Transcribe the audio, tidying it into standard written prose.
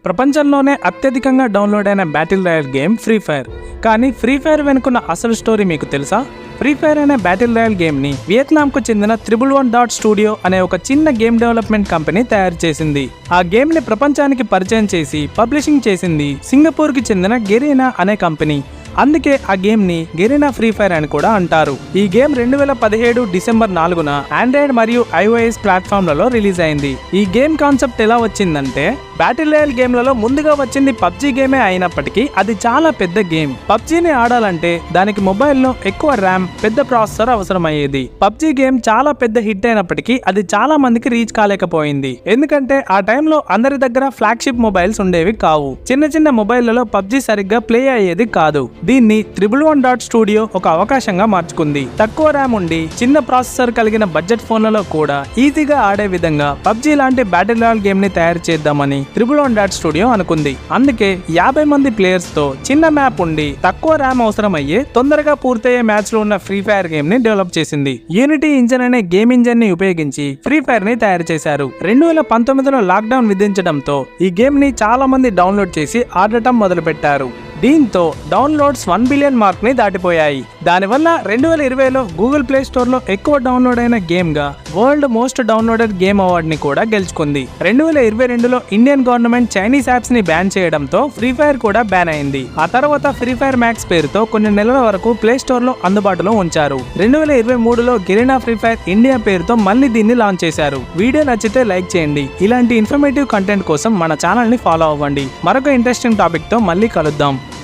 ప్రపంచంలోనే అత్యధికంగా డౌన్లోడ్ అయిన battle royal game free fire. కానీ ఫ్రీ ఫైర్ వెనుకున్న అసలు స్టోరీ మీకు తెలుసా? ఫ్రీ ఫైర్ అనే బ్యాటిల్ రాయల్ గేమ్ని వియత్నాంకు చెందిన 111 స్టూడియో అనే ఒక చిన్న గేమ్ డెవలప్మెంట్ కంపెనీ తయారు చేసింది. ఆ గేమ్ని ప్రపంచానికి పరిచయం చేసి పబ్లిషింగ్ చేసింది సింగపూర్కి చెందిన గెరీనా అనే కంపెనీ. అందుకే ఆ గేమ్ ని గెరీనా ఫ్రీ ఫైర్ అని కూడా అంటారు. ఈ గేమ్ 2017 డిసెంబర్ 4న ఆండ్రాయిడ్ మరియు iOS ప్లాట్ఫామ్లలో రిలీజ్ అయింది. ఈ గేమ్ కాన్సెప్ట్ ఎలా వచ్చిందంటే, బ్యాటిల్ రాయల్ గేమ్లలో ముందుగా వచ్చింది పబ్జీ గేమే అయినప్పటికీ అది చాలా పెద్ద గేమ్. పబ్జీని ఆడాలంటే దానికి మొబైల్లో ఎక్కువ ర్యామ్, పెద్ద ప్రాసెసర్ అవసరమయ్యేది. పబ్జీ గేమ్ చాలా పెద్ద హిట్ అయినప్పటికీ అది చాలా మందికి రీచ్ కాలేకపోయింది. ఎందుకంటే ఆ టైంలో అందరి దగ్గర ఫ్లాగ్షిప్ మొబైల్స్ ఉండేవి కావు. చిన్న చిన్న మొబైల్లలో పబ్జీ సరిగ్గా ప్లే అయ్యేది కాదు. దీన్ని 111 స్టూడియో ఒక అవకాశంగా మార్చుకుంది. తక్కువ ర్యామ్ ఉండి చిన్న ప్రాసెసర్ కలిగిన బడ్జెట్ ఫోన్లలో కూడా ఈజీగా ఆడే విధంగా పబ్జీ లాంటి బ్యాటిల్ రాయల్ గేమ్ ని తయారు చేద్దామని 111 స్టూడియో అనుకుంది. అందుకే 50 మంది ప్లేయర్స్ తో చిన్న మ్యాప్ ఉండి తక్కువ ర్యామ్ అవసరమయ్యే తొందరగా పూర్తయ్యే మ్యాచ్ లో ఉన్న ఫ్రీ ఫైర్ గేమ్ ని డెవలప్ చేసింది. యూనిటీ ఇంజన్ అనే గేమ్ ఇంజన్ ని ఉపయోగించి ఫ్రీ ఫైర్ ని తయారు చేశారు. 2019లో లాక్డౌన్ విధించడంతో ఈ గేమ్ ని చాలా మంది డౌన్లోడ్ చేసి ఆడటం మొదలు పెట్టారు. దీంతో డౌన్లోడ్స్ 1 బిలియన్ మార్క్ ని దాటిపోయాయి. దానివల్ల 2020లో గూగుల్ ప్లే స్టోర్ లో ఎక్కువ డౌన్లోడ్ అయిన గేమ్ గా world most downloaded game award ని కూడా గెలుచుకుంది. 2022లో ఇండియన్ గవర్నమెంట్ చైనీస్ యాప్స్ ని బ్యాన్ చేయడంతో ఫ్రీ ఫైర్ కూడా బ్యాన్ అయింది. ఆ తర్వాత ఫ్రీ ఫైర్ మ్యాక్స్ పేరుతో కొన్ని నెలల వరకు ప్లే స్టోర్ లో అందుబాటులో ఉంచారు. 2023లో గెరీనా ఫ్రీ ఫైర్ ఇండియా పేరుతో మళ్ళీ దీన్ని లాంచ్ చేశారు. వీడియో నచ్చితే లైక్ చేయండి. ఇలాంటి ఇన్ఫర్మేటివ్ కంటెంట్ కోసం మన ఛానల్ ని ఫాలో అవ్వండి. మరొక ఇంట్రెస్టింగ్ టాపిక్ తో మళ్ళీ కలుద్దాం.